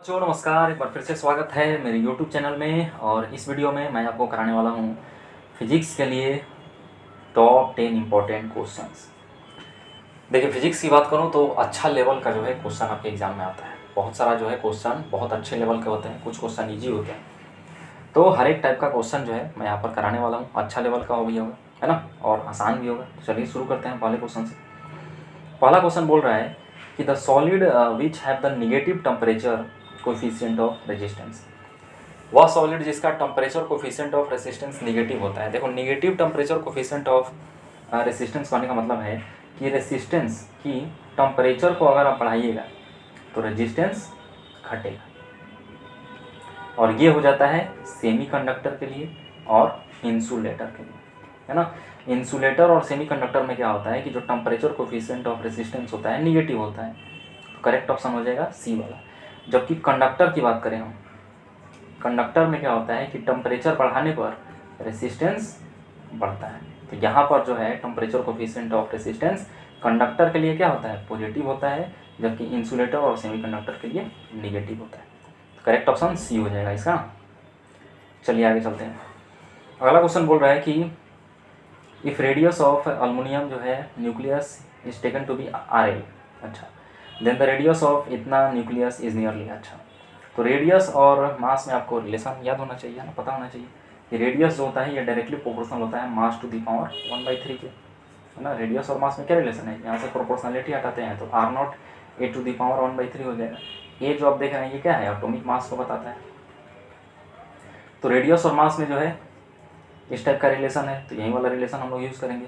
बच्चों नमस्कार, एक बार फिर से स्वागत है मेरे YouTube चैनल में। और इस वीडियो में मैं आपको कराने वाला हूँ फिजिक्स के लिए टॉप 10 इम्पोर्टेंट क्वेश्चंस। देखिए, फिजिक्स की बात करूँ तो अच्छा लेवल का जो है क्वेश्चन आपके एग्जाम में आता है। बहुत सारा जो है क्वेश्चन बहुत अच्छे लेवल के होते हैं, कुछ क्वेश्चन ईजी होते हैं। तो हर एक टाइप का क्वेश्चन जो है मैं यहाँ पर कराने वाला हूँ। अच्छा लेवल का भी होगा, है ना, और आसान भी होगा। तो चलिए शुरू करते हैं पहले क्वेश्चन से। पहला क्वेश्चन बोल रहा है कि the solid which have the negative temperature coefficient of resistance. वह सॉलिड जिसका temperature coefficient of resistance negative होता है। देखो, negative temperature coefficient of resistance पाने का मतलब है कि रेसिस्टेंस की टेम्परेचर को अगर आप बढ़ाइएगा तो रेजिस्टेंस घटेगा। और ये हो जाता है सेमीकंडक्टर के लिए और इंसुलेटर के लिए, है ना। इंसुलेटर और सेमीकंडक्टर में क्या होता है कि जो टेम्परेचर कोफिशिएंट ऑफ रेसिस्टेंस होता है निगेटिव होता है। तो करेक्ट ऑप्शन हो जाएगा सी वाला। जबकि कंडक्टर की बात करें हम, कंडक्टर में क्या होता है कि टेम्परेचर बढ़ाने पर रेसिस्टेंस बढ़ता है। तो यहाँ पर जो है temperature coefficient of resistance conductor के लिए क्या होता है, पॉजिटिव होता है, जबकि इंसुलेटर और सेमीकंडक्टर के लिए निगेटिव होता है। तो करेक्ट ऑप्शन सी हो जाएगा इसका। चलिए आगे चलते हैं। अगला क्वेश्चन बोल रहा है कि इफ़ रेडियस ऑफ अल्मोनियम जो है nucleus is taken to be RL, अच्छा, देन द रेडियस ऑफ इतना न्यूक्लियस इज नियरली, अच्छा। तो रेडियस और मास में आपको रिलेशन याद होना चाहिए ना, पता होना चाहिए कि रेडियस जो होता है ये डायरेक्टली प्रोपोर्शनल होता है मास टू द पावर 1/3 के, है ना। रेडियस और मास में क्या रिलेशन है, यहाँ से प्रोपोर्शनलिटी हटाते हैं तो R0 a to the power 1/3 हो जाएगा। ये जो आप देख रहे हैं ये क्या है, एटॉमिक मास को बताता है। तो रेडियस और मास में जो है इस टाइप का रिलेशन है, तो यही वाला रिलेशन हम लोग यूज़ करेंगे,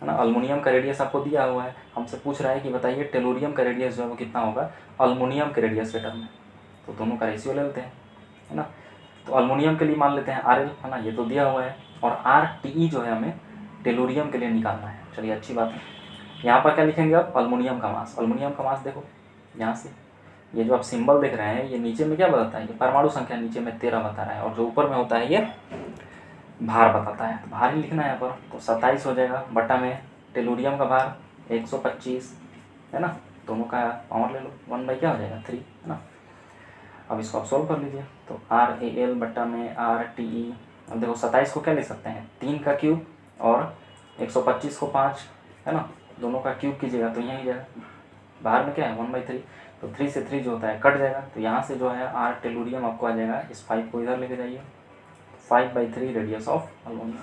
है ना। अल्मोनियम का रेडियस आपको दिया हुआ है, हमसे पूछ रहा है कि बताइए टेलोरियम का रेडियस जो है वो कितना होगा अल्मोनियम के रेडियस के टर्म में। तो दोनों का रेशियो ले लेते हैं, है ना। तो अल्मोनियम के लिए मान लेते हैं RL, है ना, ये तो दिया हुआ है। और RTE जो है हमें टेलोरियम के लिए निकालना है। चलिए अच्छी बात है। यहाँ पर क्या लिखेंगे आप, अल्मोनियम का मास। अल्मोनियम का मास देखो यहाँ से, ये जो आप सिंबल देख रहे हैं ये नीचे में क्या बताता है, ये परमाणु संख्या नीचे में 13 बता रहा है, और जो ऊपर में होता है ये भार बताता है। तो भार ही लिखना है यहाँ पर, तो 27 हो जाएगा बटा में टेलोरियम का भार 125, है ना। दोनों का पावर ले लो, 1 क्या हो जाएगा 3, है ना। अब इसको आप सॉल्व कर लीजिए। तो RAL बटा में RTE, अब देखो 27 को क्या ले सकते हैं 3 का क्यूब और 125 को 5, है ना। दोनों का क्यूब कीजिएगा तो यहीं जाएगा, बाहर में क्या है 1/3, तो 3 से 3 जो होता है कट जाएगा। तो यहाँ से जो है R टेलोरियम आपको आ जाएगा, इस 5 को इधर लेके जाइए, 5/3 रेडियस ऑफ अल्मोनियम।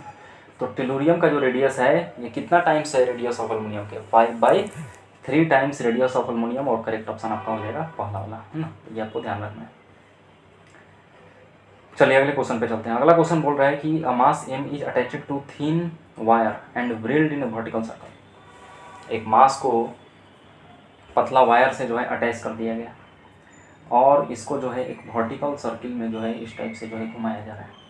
तो टेलोरियम का जो रेडियस है ये कितना टाइम्स है रेडियस ऑफ अल्मोनियम के, 5/3 टाइम्स रेडियस ऑफ अल्मोनियम। और करेक्ट ऑप्शन आपका हो जाएगा पहला वाला, है ना। ये आपको ध्यान रखना है। चलिए अगले क्वेश्चन पे चलते हैं। अगला क्वेश्चन बोल रहा है कि a mass M is attached to thin wire and whirled in a vertical circle. एक मास को पतला वायर से जो है अटैच कर दिया गया और इसको जो है एक वर्टिकल सर्किल में जो है इस टाइप से जो है घुमाया जा रहा है।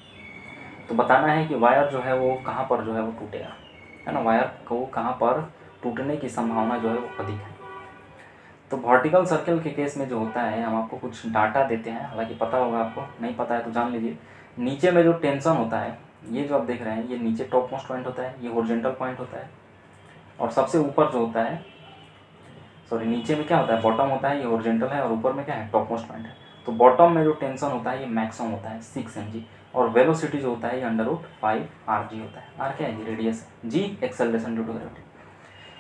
तो बताना है कि वायर जो है वो कहाँ पर जो है वो टूटेगा, है ना। वायर को कहाँ पर टूटने की संभावना जो है वो अधिक है। तो वर्टिकल सर्कल के केस में जो होता है हम आपको कुछ डाटा देते हैं, हालांकि पता होगा आपको, नहीं पता है तो जान लीजिए। नीचे में जो टेंशन होता है ये जो आप देख रहे हैं ये नीचे टॉप मोस्ट पॉइंट होता है, ये हॉरिजॉन्टल पॉइंट होता है। और सबसे ऊपर जो होता है, सॉरी, नीचे में क्या होता है बॉटम होता है, ये हॉरिजॉन्टल है, और ऊपर में क्या है टॉप मोस्ट पॉइंट है। तो बॉटम में जो टेंशन होता है ये मैक्सिमम होता है 6 mg, और वेलोसिटी जो होता है ये √5 rg होता है। आर क्या है जी, radius, g acceleration due to gravity.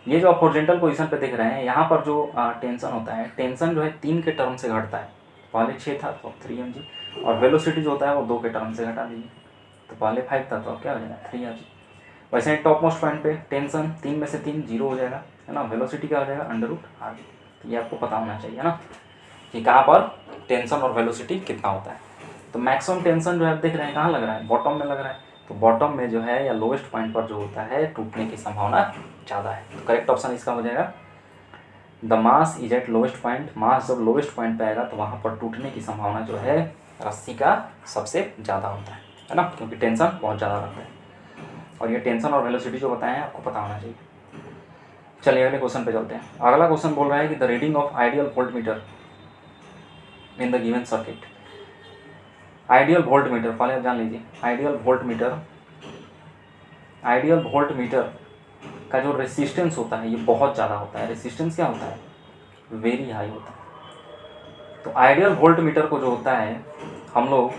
ये जो आप हॉरिजॉन्टल पोजीशन पे देख रहे हैं यहाँ पर जो टेंशन होता है, टेंशन जो है 3 के टर्म से घटता है। पहले 6 था तो 3 mg, और वेलोसिटी जो होता है वो 2 के टर्म से घटा दीजिए। तो पहले 5 था तो अब क्या हो जाएगा 3 rg। वैसे ही टॉप मोस्ट पॉइंट पे टेंशन 3 में से 3 जीरो हो जाएगा, है ना। वेलोसिटी क्या हो जाएगा √rg। तो ये आपको पता होना चाहिए ना कि कहाँ पर टेंशन और वेलोसिटी कितना होता है। तो मैक्सिमम टेंशन जो है आप देख रहे हैं कहाँ लग रहा है, बॉटम में लग रहा है। तो बॉटम में जो है या लोवेस्ट पॉइंट पर जो होता है टूटने की संभावना ज़्यादा है। तो करेक्ट ऑप्शन इसका हो जाएगा the mass is at lowest point. Mass जब लोवेस्ट पॉइंट पे आएगा तो वहाँ पर टूटने की संभावना जो है रस्सी का सबसे ज़्यादा होता है ना, क्योंकि टेंशन बहुत ज़्यादा रहता है। और ये टेंशन और वेलोसिटी जो बताएं आपको पता होना चाहिए। चलिए अगले क्वेश्चन पे चलते हैं। अगला क्वेश्चन बोल रहा है कि the reading of ideal volt meter in the given circuit. Ideal volt meter पहले आप जान लीजिए। आइडियल वोल्ट मीटर का जो रेसिस्टेंस होता है ये बहुत ज़्यादा होता है। रेसिस्टेंस क्या होता है, वेरी हाई होता है। तो आइडियल वोल्ट मीटर को जो होता है हम लोग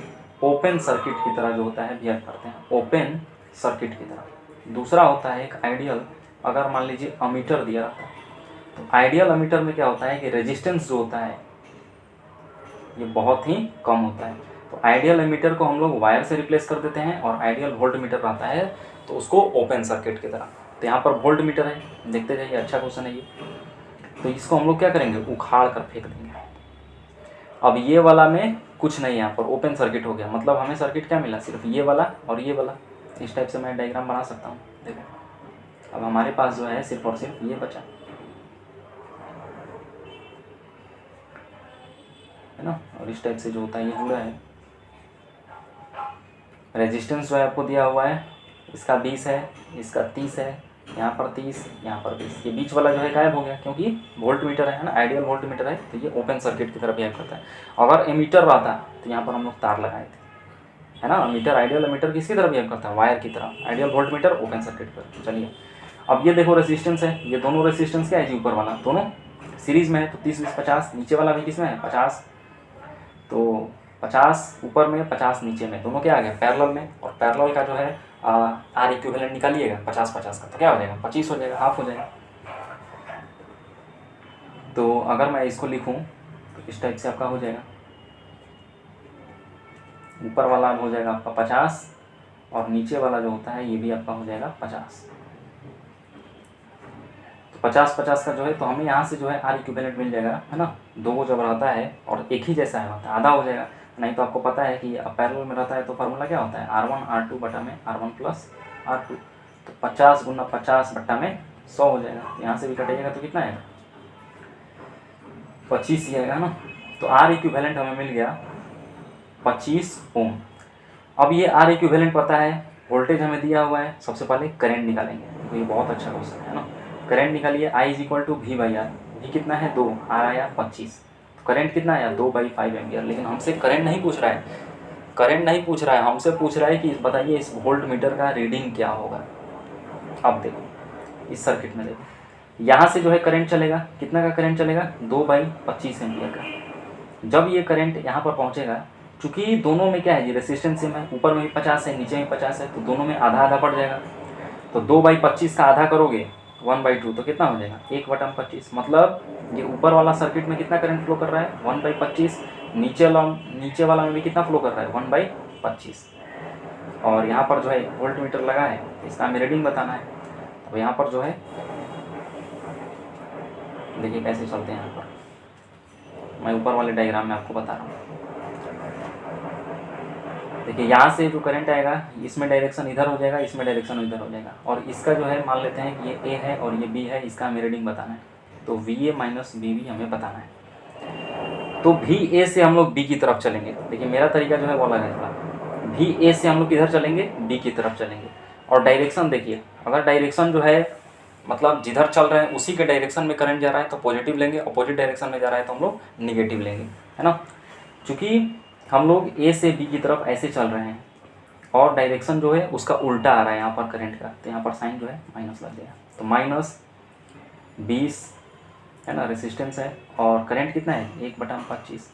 ओपन सर्किट की तरह जो होता है बिहेव करते हैं, ओपन सर्किट की तरह। दूसरा होता है एक आइडियल, अगर मान लीजिए अमीटर दिया रहता है, तो आइडियल अमीटर में क्या होता है कि रेजिस्टेंस जो होता है ये बहुत ही कम होता है। तो आइडियल एमीटर को हम लोग वायर से रिप्लेस कर देते हैं, और आइडियल वोल्ट मीटर रहता है तो उसको ओपन सर्किट की तरह। तो यहाँ पर वोल्ट मीटर है, देखते जाइए, अच्छा क्वेश्चन है ये। तो इसको हम लोग क्या करेंगे, उखाड़ कर फेंक देंगे। अब ये वाला में कुछ नहीं है, यहाँ पर ओपन सर्किट हो गया, मतलब हमें सर्किट क्या मिला, सिर्फ ये वाला और ये वाला। इस टाइप से मैं डायग्राम बना सकता हूँ, देखो। अब हमारे पास जो है सिर्फ और सिर्फ ये बचा, है ना। और इस टाइप से जो होता है ये जुड़ा है। रेजिस्टेंस जो है आपको दिया हुआ है, इसका 20 है, इसका 30 है, यहाँ पर 30, यहाँ पर 20। ये बीच वाला जो है गायब हो गया, क्योंकि वोल्ट मीटर है ना, आइडियल वोल्ट मीटर है, तो ये ओपन सर्किट की तरह बिहेव करता है। अगर एमीटर रहता तो यहाँ पर हम लोग तार लगाए थे, है ना। मीटर, आइडियल मीटर किसकी तरह बिहेव करता है, वायर की तरह। Ideal volt meter open circuit पर। चलिए अब ये देखो रेजिस्टेंस है, ये दोनों रेजिस्टेंस क्या है जी, ऊपर वाला दोनों सीरीज में है, तो 30 20 50। नीचे वाला भी किसमें है, 50। तो 50 ऊपर में, 50 नीचे में, दोनों क्या आ गया, पैरेलल में। और पैरेलल का जो है आर इक्विवेलेंट निकालिएगा 50 50 का, तो क्या हो जाएगा, 25 हो जाएगा, हाफ हो जाएगा। तो अगर मैं इसको लिखूं तो इस टाइप से आपका हो जाएगा, ऊपर वाला हो जाएगा आपका 50, और नीचे वाला जो होता है ये भी आपका हो जाएगा 50। तो 50 50 का जो है, तो हमें यहाँ से जो है आर इक्विवेलेंट मिल जाएगा, है ना। दो जब रहता है और एक ही जैसा है, आधा हो जाएगा। नहीं तो आपको पता है कि पैरेलल में रहता है तो फार्मूला क्या होता है, R1 R2 बटा में R1 प्लस R2। तो 50 गुना 50 बट्टा में 100 हो जाएगा। यहाँ से भी कटेगा तो कितना आएगा, 25 ही आएगा ना। तो आर इक्विवेलेंट हमें मिल गया 25 ओम। अब ये आर इक्विवेलेंट पता है, वोल्टेज हमें दिया हुआ है, सबसे पहले करंट निकालेंगे। तो ये बहुत अच्छा क्वेश्चन है ना। करंट निकालिए, I is equal to V by R. V कितना है 2, आर आया 25। तो करंट कितना आया 2/5 एम्पियर। लेकिन हमसे करंट नहीं पूछ रहा है, करंट नहीं पूछ रहा है, हमसे पूछ रहा है कि बताइए इस वोल्ट मीटर का रीडिंग क्या होगा। अब देखो इस सर्किट में देखो, यहाँ से जो है करंट चलेगा, कितना का करंट चलेगा, 2/25 एम्पियर का। जब ये करंट यहाँ पर पहुँचेगा, चूँकि दोनों में क्या है जी, रेसिस्टेंस सेम है, ऊपर में भी 50 है, नीचे में 50 है, तो दोनों में आधा आधा पड़ जाएगा। तो 2/25 का आधा करोगे 1/2, तो कितना हो जाएगा 1/25। मतलब ये ऊपर वाला सर्किट में कितना करंट फ्लो कर रहा है 1/25, नीचे वाला में भी कितना फ्लो कर रहा है 1/25। और यहाँ पर जो है वोल्ट मीटर लगा है, इसका हमें रीडिंग बताना है। तो यहाँ पर जो है देखिए कैसे चलते हैं, यहाँ पर मैं ऊपर वाले डायग्राम में आपको बता रहा हूँ। देखिए यहाँ से जो करंट आएगा, इसमें डायरेक्शन इधर हो जाएगा, इसमें डायरेक्शन इधर हो जाएगा। और इसका जो है मान लेते हैं कि ये ए है और ये बी है, इसका हमें रीडिंग बताना है। तो V A minus B B हमें बताना है। तो वी ए से हम लोग बी की तरफ चलेंगे। देखिए मेरा तरीका जो है वो अलग है थोड़ा। वी ए से हम लोग किधर चलेंगे, बी की तरफ चलेंगे। और डायरेक्शन देखिए, अगर डायरेक्शन जो है मतलब जिधर चल रहे हैं उसी के डायरेक्शन में करंट जा रहा है तो पॉजिटिव लेंगे, अपोजिट डायरेक्शन में जा रहा है तो हम लोग निगेटिव लेंगे, है ना। चूँकि हम लोग ए से बी की तरफ ऐसे चल रहे हैं और डायरेक्शन जो है उसका उल्टा आ रहा है यहाँ पर करंट का, तो यहाँ पर साइन जो है माइनस लग जाएगा। तो -20 है ना, रेसिस्टेंस है, और करंट कितना है 1/25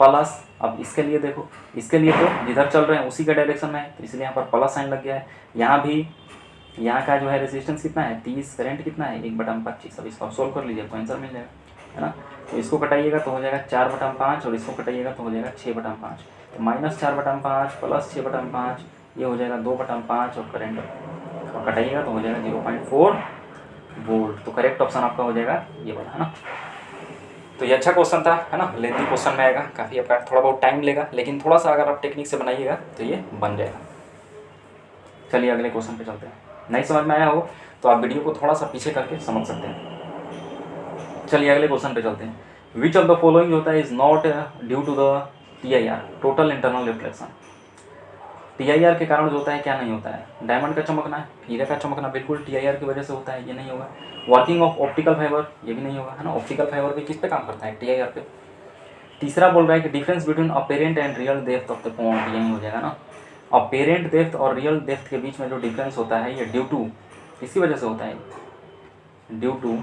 प्लस। अब इसके लिए देखो, इसके लिए तो जिधर चल रहे हैं उसी का डायरेक्शन में है, तो इसलिए यहाँ पर प्लस साइन लग गया है। यहाँ भी, यहाँ का जो है रेसिस्टेंस कितना है 30, करंट कितना है 1/25। अब इसको सोल्व कर लीजिए, आपको आंसर मिल जाएगा, है ना। तो इसको कटाइएगा तो हो जाएगा 4/5, और इसको कटाइएगा तो हो जाएगा 6/5। तो -4/5 प्लस 6/5, ये हो जाएगा 2/5, और करंट और कटाइएगा तो हो जाएगा 0.4 वोल्ट। तो करेक्ट ऑप्शन आपका हो जाएगा ये वाला, है ना। तो ये अच्छा क्वेश्चन था, है ना। लेंथी क्वेश्चन में आएगा, काफ़ी आपका थोड़ा बहुत टाइम लेगा, लेकिन थोड़ा सा अगर आप टेक्निक से बनाइएगा तो ये बन जाएगा। चलिए अगले क्वेश्चन पे चलते हैं। नहीं समझ में आया हो तो आप वीडियो को थोड़ा सा पीछे करके समझ सकते हैं। चलिए अगले क्वेश्चन पे चलते हैं। विच ऑफ द फॉलोइंग होता है is not due to the TIR, total internal reflection. TIR के कारण जो होता है क्या नहीं होता है, डायमंड का चमकना, हीरे का चमकना बिल्कुल TIR की वजह से होता है, ये नहीं होगा। वर्किंग ऑफ ऑप्टिकल फाइबर, ये भी नहीं होगा, है ना। ऑप्टिकल फाइबर भी किस पे काम करता है, TIR पे। तीसरा बोल रहा है कि difference between apparent and real depth of the pond, यही हो जाएगा ना। अपेरेंट डेप्थ और रियल डेप्थ के बीच में जो डिफरेंस होता है ये ड्यू टू, किसकी वजह से होता है, due to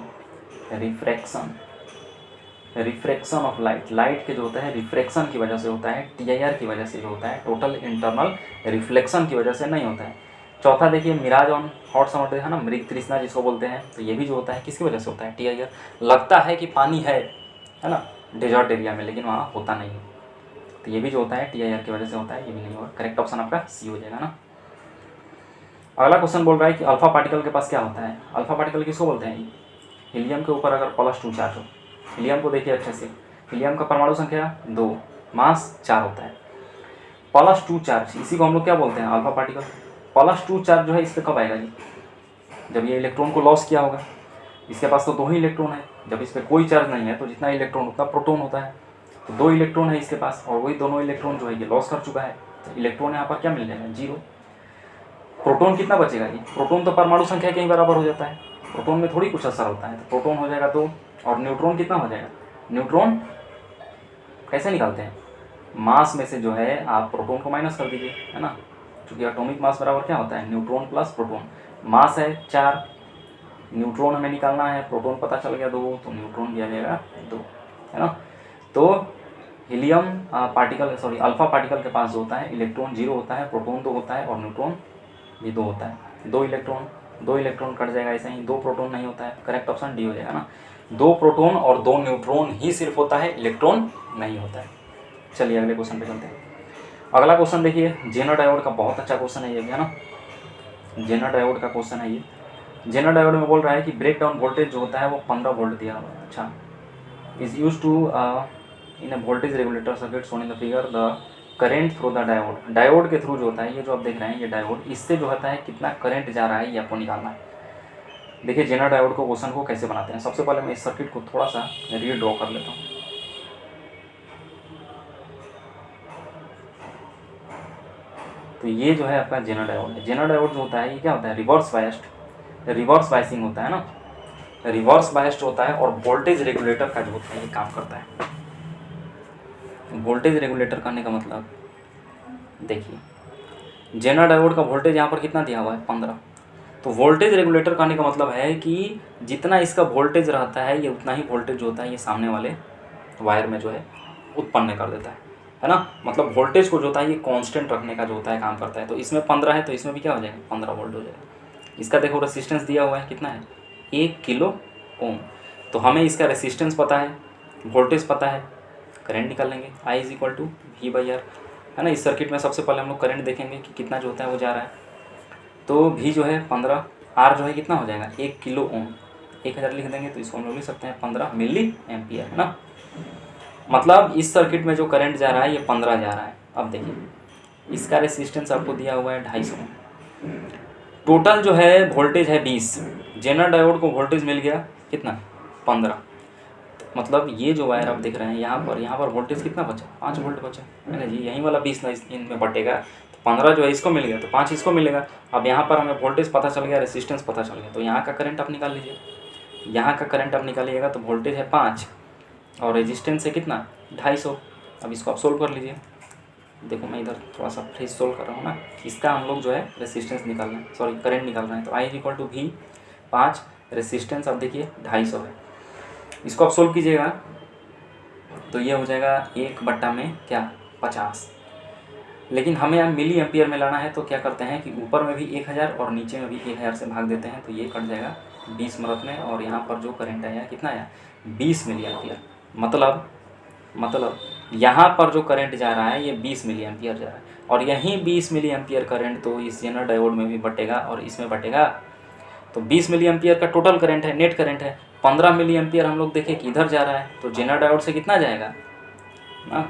refraction, refraction of light, light के जो होता है रिफ्रैक्शन की वजह से होता है, TIR की वजह से जो होता है, टोटल इंटरनल रिफ्लेक्शन की वजह से नहीं होता है। चौथा देखिए mirage on hot summer day है ना, मृग तृष्णा जिसको बोलते हैं, तो ये भी जो होता है किसकी वजह से होता है, TIR। लगता है कि पानी है ना डेजर्ट एरिया में, लेकिन वहाँ होता नहीं है, तो ये भी जो होता है TIR की वजह से होता है, ये भी नहीं होगा। करेक्ट ऑप्शन आपका सी हो जाएगा ना। अगला क्वेश्चन बोल रहा है कि अल्फा पार्टिकल के पास क्या होता है। अल्फा पार्टिकल किसको बोलते हैं, हीलियम के ऊपर अगर +2 चार्ज हो, हीलियम को देखिए अच्छे से, हीलियम का परमाणु संख्या 2, मास 4 होता है, +2 चार्ज, इसी को हम लोग क्या बोलते हैं, अल्फा पार्टिकल। +2 चार्ज जो है इस पर कब आएगा जी, जब ये इलेक्ट्रॉन को लॉस किया होगा। इसके पास तो 2 ही इलेक्ट्रॉन है, जब इस पर कोई चार्ज नहीं है तो जितना इलेक्ट्रॉन उतना प्रोटॉन होता है, तो 2 इलेक्ट्रॉन है इसके पास, और वही दोनों इलेक्ट्रॉन जो है ये लॉस कर चुका है, तो इलेक्ट्रॉन यहाँ पर क्या मिल जाएगा, 0। प्रोटॉन कितना बचेगा जी, प्रोटॉन तो परमाणु संख्या के ही बराबर हो जाता है, प्रोटॉन में थोड़ी कुछ असर होता है, तो प्रोटॉन हो जाएगा 2, और न्यूट्रॉन कितना हो जाएगा, न्यूट्रॉन कैसे निकालते हैं, मास में से जो है आप प्रोटॉन को माइनस कर दीजिए, है ना, क्योंकि एटॉमिक मास बराबर क्या होता है, न्यूट्रॉन प्लस प्रोटॉन। मास है 4, न्यूट्रॉन हमें निकालना है, प्रोटॉन पता चल गया 2, तो न्यूट्रॉन भी आ जाएगा 2, है ना। तो helium particle sorry alpha particle के पास जो होता है इलेक्ट्रॉन 0 होता है, प्रोटॉन 2 होता है, और न्यूट्रॉन भी 2 होता है। 2 इलेक्ट्रॉन कट जाएगा, ऐसे ही 2 प्रोटॉन नहीं होता है। करेक्ट ऑप्शन डी हो जाएगा ना, 2 प्रोटॉन और 2 न्यूट्रॉन ही सिर्फ होता है, इलेक्ट्रॉन नहीं होता है। चलिए अगले क्वेश्चन पे चलते हैं। अगला क्वेश्चन देखिए, जेनर डायोड का बहुत अच्छा क्वेश्चन है ये भी, है ना, जेनर डायोड का क्वेश्चन है ये। जेनर डायोड में बोल रहा है कि ब्रेक डाउन वोल्टेज जो होता है वो 15 वोल्ट दिया हुआ है। अच्छा, is use to in a voltage regulator circuit shown in the figure the current through the diode. Diode के थ्रू जो होता है, ये जो आप देख रहे हैं ये डायोड, इससे जो होता है कितना करंट जा रहा है ये आपको निकालना है। देखिए जेनर डायोड को क्वेश्चन को कैसे बनाते हैं, सबसे पहले मैं इस सर्किट को थोड़ा सा रीड्रॉ कर लेता हूँ। तो ये जो है आपका जेनर डायोड है। जेनर डायोड जो होता है ये क्या होता है, रिवर्स बायसिंग होता है ना, रिवर्स बायस्ड होता है, और वोल्टेज रेगुलेटर का जो होता है ये काम करता है। वोल्टेज रेगुलेटर करने का मतलब देखिए, जेनर डायोड का वोल्टेज यहाँ पर कितना दिया हुआ है, 15। तो वोल्टेज रेगुलेटर करने का मतलब है कि जितना इसका वोल्टेज रहता है ये उतना ही वोल्टेज जो होता है ये सामने वाले वायर में जो है उत्पन्न कर देता है ना। मतलब वोल्टेज को जो होता है ये कांस्टेंट रखने का जो होता है काम करता है। तो इसमें 15 है तो इसमें भी क्या हो जाएगा, 15 वोल्ट हो जाएगा। इसका देखो रेसिस्टेंस दिया हुआ है कितना है, 1 किलो ओम। तो हमें इसका रेसिस्टेंस पता है, वोल्टेज पता है, करंट निकाल लेंगे, I = V/R, है ना। इस सर्किट में सबसे पहले हम लोग करंट देखेंगे कि कितना जो होता है वो जा रहा है। तो V जो है 15, R जो है कितना हो जाएगा, 1 किलो ओम, 1000 लिख देंगे तो इसको हम लोग लिख सकते हैं 15 मिली एम्पियर, है ना। मतलब इस सर्किट में जो करंट जा रहा है ये 15 जा रहा है। अब देखिए इसका रेसिस्टेंस आपको दिया हुआ है 250 ओम, टोटल जो है वोल्टेज है 20, जेनर डायोड को वोल्टेज मिल गया कितना, 15। मतलब ये जो वायर आप देख रहे हैं यहाँ पर वोल्टेज कितना बचा, 5 वोल्ट बचा, है ना जी। यहीं वाला 20 ना इनमें बटेगा, तो 15 जो है इसको मिल गया तो 5 इसको मिलेगा। अब यहाँ पर हमें वोल्टेज पता चल गया, रेसिस्टेंस पता चल गया, तो यहाँ का करंट आप निकाल लीजिए। यहाँ का करंट आप निकालिएगा तो वोल्टेज है 5 और रेजिस्टेंस है कितना, 250। अब इसको आप सोल्व कर लीजिए। देखो मैं इधर थोड़ा सा फ्रेश सोल्व कर रहा हूँ ना। इसका हम लोग जो है रेसिस्टेंस निकालना है, सॉरी करंट निकालना है। तो I = V 5, रेसिस्टेंस आप देखिए 250 है। इसको आप सोल्व कीजिएगा तो ये हो जाएगा 1 में क्या, 50। लेकिन हमें यहाँ मिली एम्पियर में लाना है, तो क्या करते हैं कि ऊपर में भी 1000 और नीचे में भी 1000 से भाग देते हैं, तो ये कट जाएगा 20 मिनट में। और यहाँ पर जो करंट आया कितना आया, 20 मिली एम्पियर। मतलब यहाँ पर जो करंट जा रहा है ये 20 मिली एम्पियर जा रहा है, और यहीं 20 मिली एम्पियर करंट तो इस जेनर डायोड में भी बटेगा और इसमें बटेगा। तो 20 मिली एम्पियर का टोटल करंट है, नेट करंट है। 15 मिली एम्पियर हम लोग देखें कि इधर जा रहा है, तो जेनर डायोड से कितना जाएगा ना,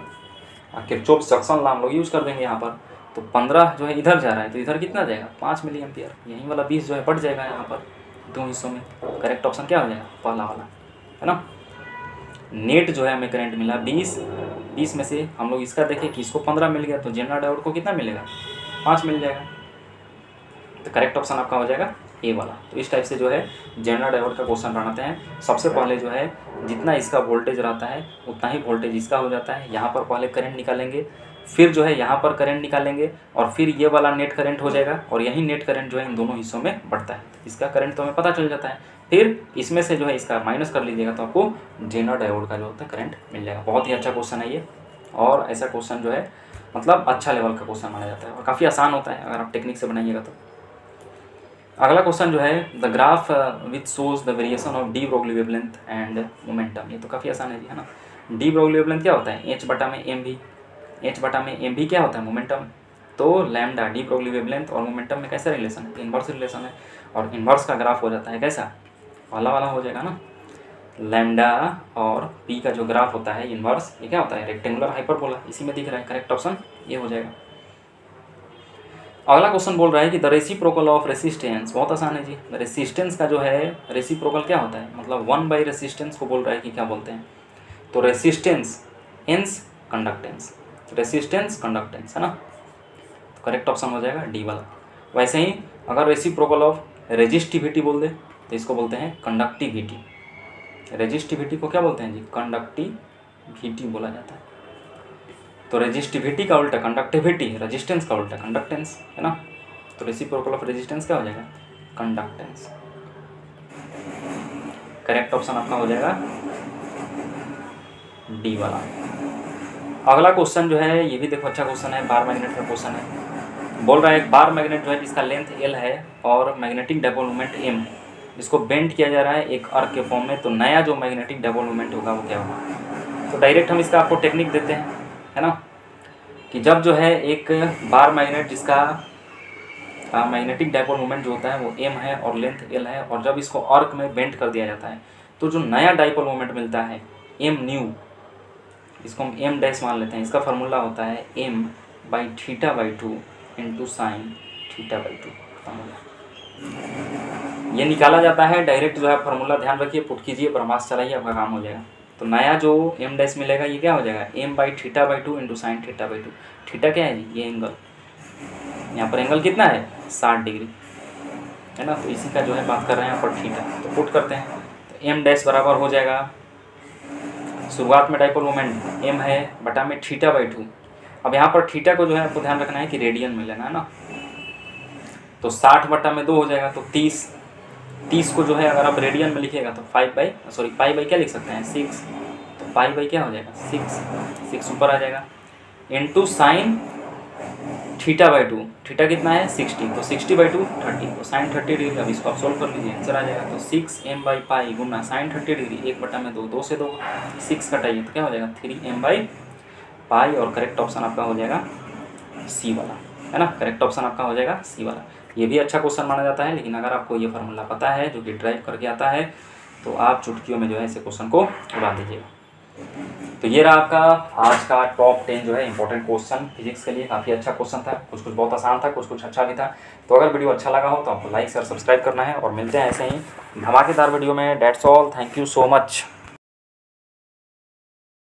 किरचॉफ सक्शन लॉ हम लोग यूज़ कर देंगे यहाँ पर। तो 15 जो है इधर जा रहा है, तो इधर कितना जाएगा, 5 मिली एम्पियर। यहीं वाला 20 जो है बढ़ जाएगा यहाँ पर 2 हिस्सों में। करेक्ट ऑप्शन क्या हो जाएगा, पहला वाला, है ना। नेट जो है हमें करंट मिला 20 में से हम लोग इसका देखें कि इसको 15 मिल गया, तो जेनर डायोड को कितना मिलेगा, 5 मिल जाएगा। तो करेक्ट ऑप्शन आपका हो जाएगा ए वाला। तो इस टाइप से जो है जेनर डायोड का क्वेश्चन बनाते हैं। सबसे पहले जो है जितना इसका वोल्टेज रहता है उतना ही वोल्टेज इसका हो जाता है। यहाँ पर पहले करंट निकालेंगे, फिर जो है यहाँ पर करंट निकालेंगे, और फिर ये वाला नेट करंट हो जाएगा, और यही नेट करंट जो है इन दोनों हिस्सों में बढ़ता है। इसका करंट तो हमें पता चल जाता है, फिर इसमें से जो है इसका माइनस कर लीजिएगा तो आपको जेनर डायोड का जो होता है करंट मिल जाएगा। बहुत ही अच्छा क्वेश्चन है ये, और ऐसा क्वेश्चन जो है मतलब अच्छा लेवल का क्वेश्चन माना जाता है और काफ़ी आसान होता है अगर आप टेक्निक से बनाइएगा तो। अगला क्वेश्चन जो है the graph which shows the variation of de Broglie wavelength and momentum. ये तो काफ़ी आसान है जी, है ना। डी ब्रोगली वेवलेंथ क्या होता है, एच बटा में एम भी, एच बटा में एम भी क्या होता है, मोमेंटम। तो लैम्डा डी ब्रोगली वेवलेंथ और मोमेंटम में कैसा रिलेशन है, इन्वर्स रिलेशन है, और इन्वर्स का ग्राफ हो जाता है कैसा, वाला वाला हो जाएगा ना। लैम्डा और पी का जो ग्राफ होता है इन्वर्स, ये क्या होता है, रेक्टेंगुलर हाइपरबोला, इसी में दिख रहा है। करेक्ट ऑप्शन ये हो जाएगा। अगला क्वेश्चन बोल रहा है कि द रेसिप्रोकल ऑफ रेसिस्टेंस, बहुत आसान है जी। रेसिस्टेंस का जो है रेसिप्रोकल क्या होता है, मतलब 1 बाई रेसिस्टेंस को बोल रहा है कि क्या बोलते हैं, तो रेसिस्टेंस एंस कंडक्टेंस, रेसिस्टेंस कंडक्टेंस है ना। तो करेक्ट ऑप्शन हो जाएगा डी वाला। वैसे ही अगर रेसिप्रोकल ऑफ रेजिस्टिविटी बोल दे तो इसको बोलते हैं कंडक्टिविटी। रेजिस्टिविटी को क्या बोलते हैं जी, कंडक्टिविटी बोला जाता है। तो रेजिस्टिविटी का उल्टा कंडक्टिविटी, रेजिस्टेंस का उल्टा कंडक्टेंस है ना। तो रेसिप्रोकल ऑफ रेजिस्टेंस क्या हो जाएगा, कंडक्टेंस। करेक्ट ऑप्शन आपका हो जाएगा डी वाला। अगला क्वेश्चन जो है ये भी देखो अच्छा क्वेश्चन है, बार मैग्नेट का क्वेश्चन है। बोल रहा है एक बार मैग्नेट जो है जिसका लेंथ एल है और मैग्नेटिक डाइपोल मोमेंट एम, इसको बेंड किया जा रहा है एक आर्क के फॉर्म में, तो नया जो मैग्नेटिक डाइपोल मोमेंट होगा वो क्या होगा। तो डायरेक्ट हम इसका आपको टेक्निक देते हैं, है ना, कि जब जो है एक बार मैग्नेट जिसका मैग्नेटिक डाइपोल मोमेंट जो होता है वो एम है और लेंथ एल है, और जब इसको आर्क में बेंड कर दिया जाता है तो जो नया डाइपोल मोमेंट मिलता है एम न्यू, इसको हम एम डैश मान लेते हैं। इसका फार्मूला होता है M by theta by 2 into sine theta by 2 formula. ये निकाला जाता है डायरेक्ट जो है फार्मूला, ध्यान रखिए, पुट कीजिए, ब्रह्मास्त्र चलाइए, आपका काम हो जाएगा। तो नया जो एम डैश मिलेगा ये क्या हो जाएगा, M by theta by 2 into sine theta by 2। Theta क्या है जी, ये एंगल, यहाँ पर एंगल कितना है 60 डिग्री है ना। तो इसी का जो है बात कर रहे हैं यहाँ पर थीटा, तो पुट करते हैं। तो एम डैश बराबर हो जाएगा, शुरुआत में डाइपोल मोमेंट एम है बटा में थीटा बाई 2। अब यहाँ पर थीटा को जो है आपको ध्यान रखना है कि रेडियन में लेना है ना। तो 60 बटा में 2 हो जाएगा, तो 30 को जो है अगर आप रेडियन में लिखिएगा तो पाई बाई क्या लिख सकते हैं 6, तो पाई बाई क्या हो जाएगा 6 ऊपर आ जाएगा, into sine theta by 2। Theta कितना है 60, तो 60 बाई 2 30, तो साइन 30 डिग्री। अब इसको आप सोल्व कर लीजिए, आंसर आ जाएगा। तो 6m बाई पाई गुना साइन 30 डिग्री, 1 बटा में 2, 2 से 2 6 कटाइए तो क्या हो जाएगा 3m बाई पाई, और करेक्ट ऑप्शन आपका हो जाएगा सी वाला, है ना। करेक्ट ऑप्शन आपका हो जाएगा सी वाला। ये भी अच्छा क्वेश्चन माना जाता है, लेकिन अगर आपको ये फार्मूला पता है जो कि ड्राइव करके आता है तो आप चुटकियों में जो है ऐसे क्वेश्चन को उड़ा दीजिएगा। तो ये रहा आपका आज का टॉप 10 जो है इंपॉर्टेंट क्वेश्चन फिजिक्स के लिए। काफ़ी अच्छा क्वेश्चन था, कुछ कुछ बहुत आसान था, कुछ कुछ अच्छा भी था। तो अगर वीडियो अच्छा लगा हो तो आपको लाइक शेयर सब्सक्राइब करना है, और मिलते हैं ऐसे ही धमाकेदार वीडियो में। That's all, thank you so much.